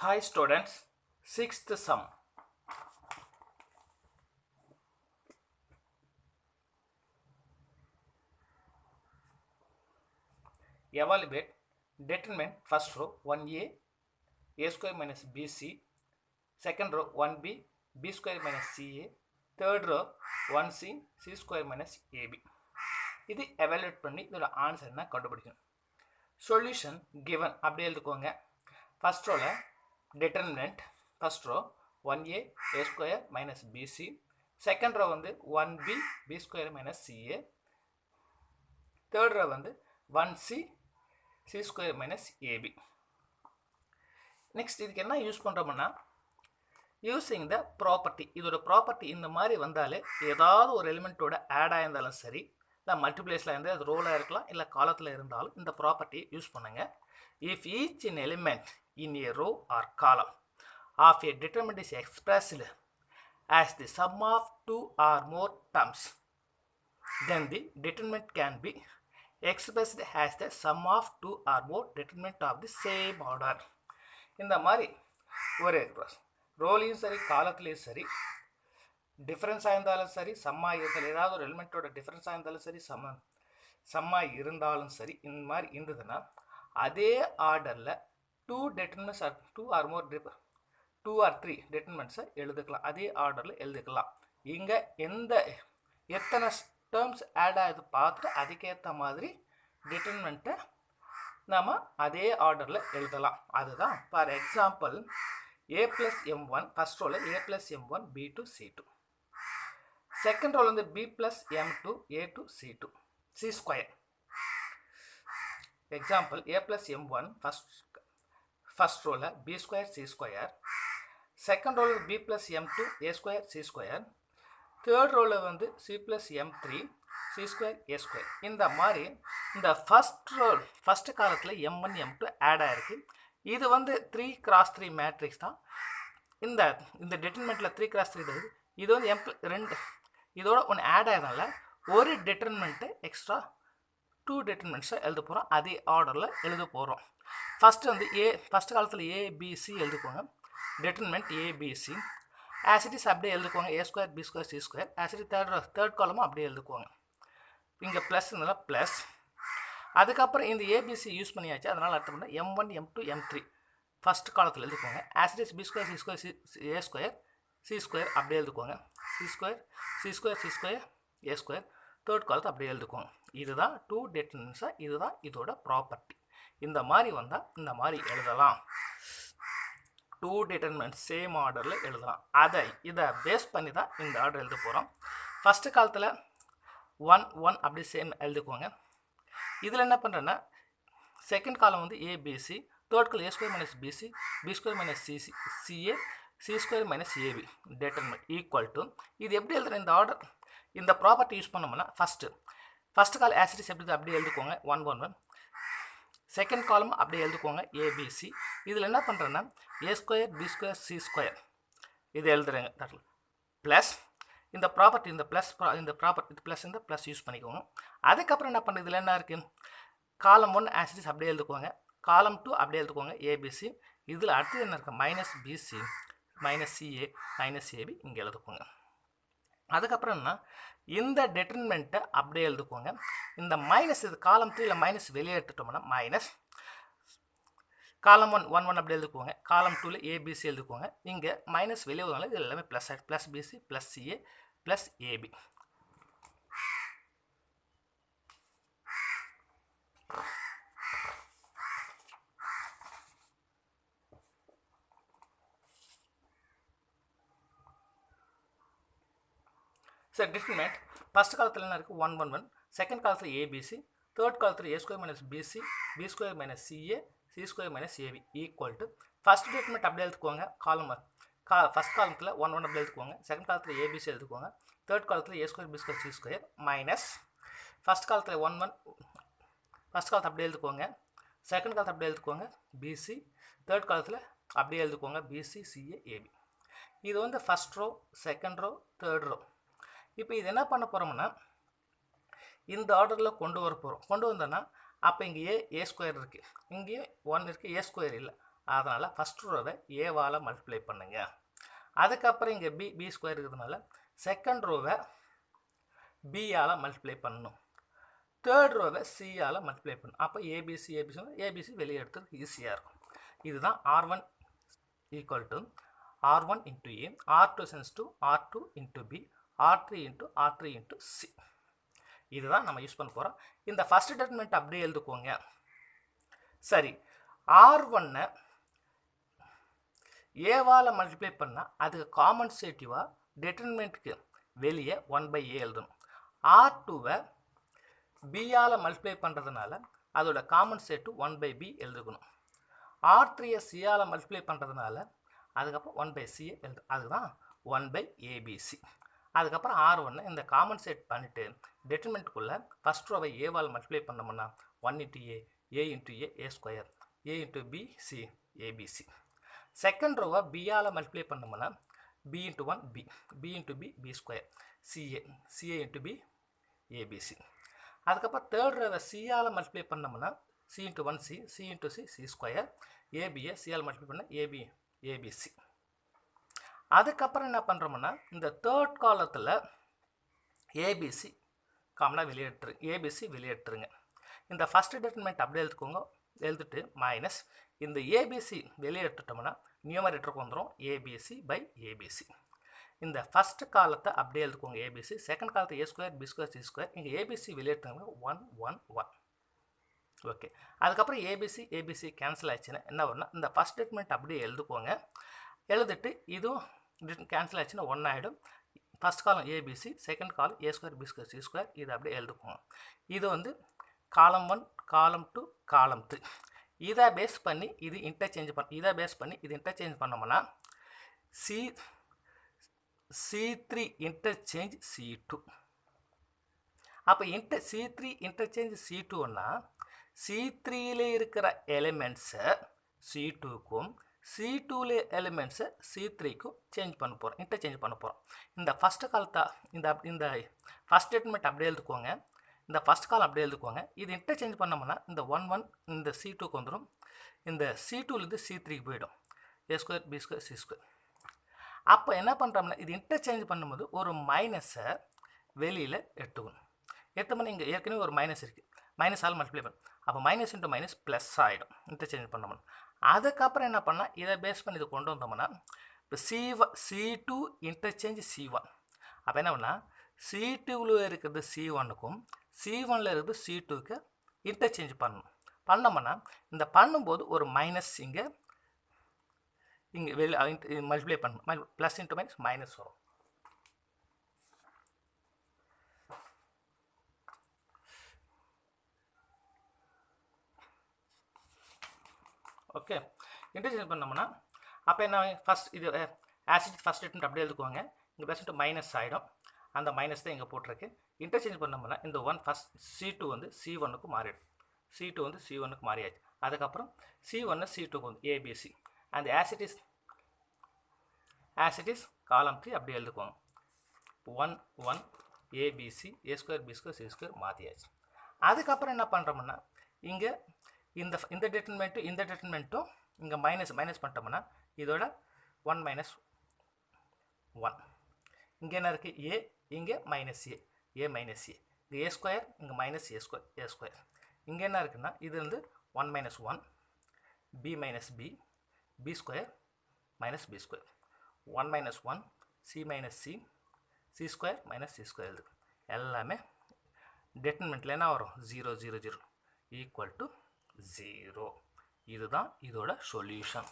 Hi students, sixth sum. Evaluate, determine first row 1a, a square minus bc, second row 1b, b square minus ca, third row 1c, c square minus ab. இது evaluate பண்ணி இதோட answer என்ன கண்டுபிடிக்கணும். Solution given அப்படியே எழுதுக்கோங்க. First ரோல determinant first row 1a a square minus bc, second row வந்து 1b b square minus ca, third row வந்து 1c c square minus ab. Next இதுக்கு என்ன யூஸ் பண்ணுறோம்னா யூஸிங் த ப்ராப்பர்ட்டி. இதோட ப்ராப்பர்ட்டி இந்த மாதிரி வந்தாலே ஏதாவது ஒரு எலிமெண்ட்டோட ஆட் ஆயிருந்தாலும் சரி, இல்லை மல்டிப்ளேஸில் இருந்து அது ரோலாக இருக்கலாம், இல்லை காலத்தில் இருந்தாலும் இந்த ப்ராப்பர்ட்டியை யூஸ் பண்ணுங்கள். If each in element in a row or column of a determinant is expressed as the sum of two or more terms, then the determinant can be expressed as the sum of two or more determinant of the same order. இந்த மாதிரி ஒரு ரோலையும் சரி காலத்துலேயும் சரி டிஃப்ரென்ஸாக இருந்தாலும் சரி சம்மாக இருந்தாலும் ஏதாவது ஒரு எலிமெண்ட்டோட டிஃப்ரென்ஸாக இருந்தாலும் சரி சம்மாக இருந்தாலும் சரி இந்த மாதிரி இருந்ததுன்னா அதே ஆர்டரில் two or more two R three டெட்டர்மினன்ட்ஸை எழுதுக்கலாம். அதே ஆர்டரில் எழுதுக்கலாம். இங்கே எத்தனை டேர்ம்ஸ் ஆட் ஆகுது பார்த்துட்டு அதுக்கேற்ற மாதிரி டிட்டர்மினண்ட்டை நம்ம அதே ஆர்டரில் எழுதலாம். அதுதான் for example a plus m1 first ரோவில் a plus m1 b2 c2, second ரோல் வந்து b plus m2 a2 c2 c square. Example a plus m1 first ரோவில் b square c square, second ரோவில் b plus m2 a square c square, third ரோவில் வந்து c plus m3 c square a square. இந்த மாதிரி இந்த first காலத்தில் m1 m2 add ஆயிருக்கு. இது வந்து 3x3 மேட்ரிக்ஸ் தான். இந்த டிட்டர்மினண்ட்டில் 3x3 இருக்குது. இது வந்து ரெண்டு இதோட ஒன்று ஆட் ஆகிறதுனால ஒரு டிட்டர்மினண்ட்டு எக்ஸ்ட்ரா டூ டிட்டர்மினண்ட்ஸை எழுத போகிறோம். அதே ஆர்டரில் எழுத போகிறோம். ஃபஸ்ட்டு வந்து ஃபஸ்ட் காலத்தில் ஏபிசி எழுதுக்கோங்க. டிட்டர்மினண்ட் ஏபிசி ஆசிட்டிஸ் அப்படியே எழுதுக்கோங்க. A square B square C square. As it is third காலமும் அப்படியே எழுதுக்கோங்க. இங்கே ப்ளஸ் இருந்தாலும் ப்ளஸ். அதுக்கப்புறம் இந்த ஏபிசி யூஸ் பண்ணியாச்சு. அதனால் அர்த்தம் பண்ணால் m1 m2 m3 ஃபஸ்ட் காலத்தில் எழுதுக்கோங்க. As it is B square C square A square C square அப்படியே எழுதுக்கோங்க. C square C square A square third காலத்தை அப்படியே எழுதுக்கோங்க. இதுதான் டூ டிட்டர்மினன்ட்ஸாக இதுதான் இதோட ப்ராப்பர்ட்டி. இந்த மாதிரி வந்தால் இந்த மாதிரி எழுதலாம். டூ டிட்டர்மினன்ட் சேம் ஆர்டரில் எழுதலாம். இதை பேஸ் பண்ணி தான் இந்த ஆர்டர் எழுத போகிறோம். ஃபஸ்ட்டு காலத்தில் 1 அப்படி சேம் எழுதுக்கோங்க. இதில் என்ன பண்ணுறேன்னா செகண்ட் காலம் வந்து a b c, third column A square minus PC B square minus CA C square minus a b determinant equal to இது எப்படி எழுதுகிறேன் இந்த ஆர்டர் இந்த ப்ராப்பர்ட்டி யூஸ் பண்ணோம்னா ஃபஸ்ட்டு காலம் ஆசிட்டிஸ் எப்படி அப்படியே எழுதுக்கோங்க 1 1 1. செகண்ட் காலம் அப்படியே எழுதுக்கோங்க ஏபிசி. இதில் என்ன பண்ணுறேன்னா A square B square C square இது எழுதுறேங்க ப்ளஸ் இந்த ப்ராப்பர்ட்டி இந்த ப்ளஸ் யூஸ் பண்ணிக்கோங்க. அதுக்கப்புறம் என்ன பண்ணுறது இதில் என்ன இருக்குது காலம் 1 ஆசிட்டிஸ் அப்படியே எழுதுக்கோங்க. காலம் 2 அப்படியே எழுதுக்கோங்க ஏபிசி. இதில் அடுத்தது என்ன இருக்குது minus b c minus c a minus a b இங்கே எழுதுக்கோங்க. அதுக்கப்புறம் என்ன இந்த டிட்டர்மினண்ட்டை அப்படியே எழுதுக்கோங்க. இந்த மைனஸ் இது காலம் 3ல் மைனஸ் வெளியே எடுத்துட்டோம்னா மைனஸ் காலம் 1 அப்படி எழுதுக்கோங்க. காலம் 2ல் ஏபிசி எழுதுக்கோங்க. இங்கே மைனஸ் வெளியே வருவாங்க. இது எல்லாமே ப்ளஸ் ஆகிடும். Plus b c plus c a plus a b. Sir determinant first காலத்தில் என்ன இருக்குது 1 1 1, செகண்ட் காலத்தில் ஏபிசி, தேர்ட் காலத்தில் A square minus PC B square minus CA C square minus A B equal to first determinant அப்படியே எழுதுக்கோங்க. ஃபஸ்ட் காலத்தில் 1 1 அப்படியே எழுதுக்கோங்க. செகண்ட் காலத்தில் ஏபிசி எழுதுக்கோங்க. தேர்ட் காலத்தில் A square B square C square minus first காலத்தில் 1 1 ஃபஸ்ட் காலத்தை அப்படியே எழுதுக்கோங்க. செகண்ட் காலத்தை அப்படியே எழுதுக்கோங்க பிசி, தேர்ட் காலத்தில் அப்படியே எழுதுக்கோங்க பிசி சிஏ ஏபி. இது வந்து first row second row third row. இப்போ இது என்ன பண்ண போகிறோம்னா இந்த ஆர்டரில் கொண்டு வந்தோன்னா அப்போ இங்கே ஏ ஸ்கொயர் இருக்குது, இங்கேயும் 1 இருக்குது, ஏ ஸ்கொயர் இல்லை. அதனால் ஃபஸ்ட் ரோவை ஏவால் மல்டிப்ளை பண்ணுங்க. அதுக்கப்புறம் இங்கே பி ஸ்கொயர் இருக்கிறதுனால செகண்ட் ரோவை பியால் மல்டிப்ளை பண்ணணும். தேர்ட் ரோவை சியால் மல்டிப்ளை பண்ணணும். அப்போ ஏபிசி வெளியே எடுத்துக்கு ஈஸியாக இருக்கும். இதுதான் R1 equal to R1 into a, R2 சென்ஸ் to R2 into b, R3 into c. இதுதான் நம்ம யூஸ் பண்ண போகிறோம். இந்த ஃபஸ்ட் டிட்டர்மினன்ட் அப்படியே எழுதுக்கோங்க. சரி, R1 ஏவால் மல்டிப்ளை பண்ணால் அதுக்கு காம்பன்சேட்டிவாக டிட்டர்மினன்ட்க்கு வெளியே 1/a எழுதணும். R2வை பியால் மல்டிப்ளை பண்ணுறதுனால அதோட காம்பன்சேட்டிவ் 1/b எழுதுக்கணும். R3யை சியால் மல்டிப்ளை பண்ணுறதுனால அதுக்கப்புறம் 1/c எழுது. அதுதான் 1/abc. அதுக்கப்புறம் R1 இந்த காம்பன்சேட் பண்ணிவிட்டு டிட்டர்மினன்ட்குள்ளே ஃபஸ்ட் ரோவை ஏவால் மல்டிப்ளை பண்ணோம்னா 1 into A into A square, A into B C A B C. Second ரோவை பியால் மல்டிப்ளை பண்ணோம்னா B into 1 B into B square, C A into B A B C. அதுக்கப்புறம் தேர்ட் ரோவை சியால் மல்டிப்ளை பண்ணோம்னா C into 1 C into C square, ஏபியை சியால் மல்டிப்ளை பண்ண ஏபிசி. அதுக்கப்புறம் என்ன பண்ணுறோம்னா இந்த தேர்ட் காலத்தில் ஏபிசி காமனாக ஏபிசி வெளியேற்றுங்க. இந்த ஃபஸ்ட் டிட்டர்மினன்ட் அப்படியே எழுதிட்டு மைனஸ் இந்த ஏபிசி வெளியே எடுத்துட்டோம்னா நியூமரேட்டருக்கு வந்துடும் ABC/ABC. இந்த ஃபஸ்ட் காலத்தை அப்படியே எழுதுக்கோங்க ஏபிசி. செகண்ட் காலத்தை A square B square C square. இங்கே ஏபிசி வெளியே எடுத்தாங்க 1 1 1. ஓகே, அதுக்கப்புறம் ஏபிசி கேன்சல் ஆச்சுன்னா என்ன வரும்னா இந்த ஃபஸ்ட் டிட்டர்மினன்ட் அப்படியே எழுதுக்கோங்க. எழுதிட்டு இதுவும் கேன்சல் ஆச்சுன்னா 1 ஆகிடும். ஃபஸ்ட் காலம் ஏபிசி, செகண்ட் காலம் ஏ square B square C square. இது அப்படியே எழுதுக்கோங்க. இது காலம் 1, காலம் 2, காலம் 3. இதை பேஸ் பண்ணி இது இன்டர்சேஞ்ச் பண்ணோம்னா C3 இன்டர்சேஞ்ச் C2. அப்போ C3 இன்டர்சேஞ்ச் C2ன்னா C3ல இருக்கிற எலிமெண்ட்ஸை C2க்கும் C2ல எலிமெண்ட்ஸை C3க்கும் இன்டர்சேஞ்ச் பண்ண போகிறோம். இந்த ஃபஸ்ட்டு காலத்தை இந்த ஃபஸ்ட் ஸ்டேட்மெண்ட் அப்படியே எழுதுக்கோங்க. இந்த ஃபஸ்ட் காலம் அப்படியே எழுதுக்கோங்க. இது இன்டர்சேஞ்ச் பண்ணோம்னா இந்த 1 1 இந்த C2க்கு வந்துடும். இந்த C2லேருந்து C3க்கு போயிடும். A square B square C square. அப்போ என்ன பண்ணுறோம்னா இது இன்டர்சேஞ்ச் பண்ணும்போது ஒரு மைனஸை வெளியில் எடுத்துக்கணும். இங்கே ஏற்கனவே ஒரு மைனஸ் இருக்குது. மைனஸால் மல்டிப்ளை பண்ணணும். அப்போ மைனஸ் இன்ட்டு மைனஸ் ப்ளஸ் ஆகிடும் இன்டர்சேஞ்ச் பண்ணோம்னா. அதுக்கப்புறம் என்ன பண்ணால் இதை பேஸ் பண்ணி இது கொண்டு வந்தோம்னா இப்போ C2 இன்டர்சேஞ்ச் C1. அப்போ என்ன பண்ணால் C2வில் இருக்கிறது C1க்கும் C1ல் இருக்கிறது C2க்கு இன்டர்சேஞ்ச் பண்ணோம்னா இந்த பண்ணும்போது ஒரு மைனஸ் இங்கே மல்டிப்ளை பண்ணணும். ப்ளஸ் இன்ட்டு மைனஸ் மைனஸ் வரும். ஓகே, இன்டர்சேஞ்ச் பண்ணோம்னா அப்போ என்ன இது ஃபஸ்ட் டிட்டர்மினன்ட் அப்படியே எழுதுக்குவாங்க. இங்கே ப்ளஸ் இன்ட்டு மைனஸ் ஆகிடும். அந்த மைனஸ் தான் இங்கே போட்டிருக்கு. இன்டர்சேஞ்ச் பண்ணோம்னா இந்த ஃபஸ்ட் C2 C1க்கு மாறிடும். C2 C1க்கு மாறியாச்சு. அதுக்கப்புறம் C1 C2க்கு ABC. அந்த ஆஸ் இட் இஸ் காலம் 3 அப்படியே எழுதுக்குவாங்க. 1 1 ABC A square B square C square மாற்றியாச்சு. அதுக்கப்புறம் என்ன பண்ணுறோம்னா இங்கே இந்த டிட்டர்மினன்ட்டும் இங்கே மைனஸ் பண்ணிட்டோம்னா இதோட 1 மைனஸ் 1. இங்கே என்ன இருக்குது ஏ, இங்கே மைனஸ் ஏ மைனஸ் இங்கே ஏ ஸ்கொயர், இங்கே மைனஸ் ஏ ஸ்கொயர். இங்கே என்ன இருக்குன்னா இது 1 minus 1 b minus b square minus b square. 1 minus 1 c minus c square minus c square. இருக்குது எல்லாமே டிட்டர்மினன்ட்டில் என்ன வரும் 0 0 0 ஈக்குவல் டு 0. இதுதான் இதோட சொல்யூஷன்.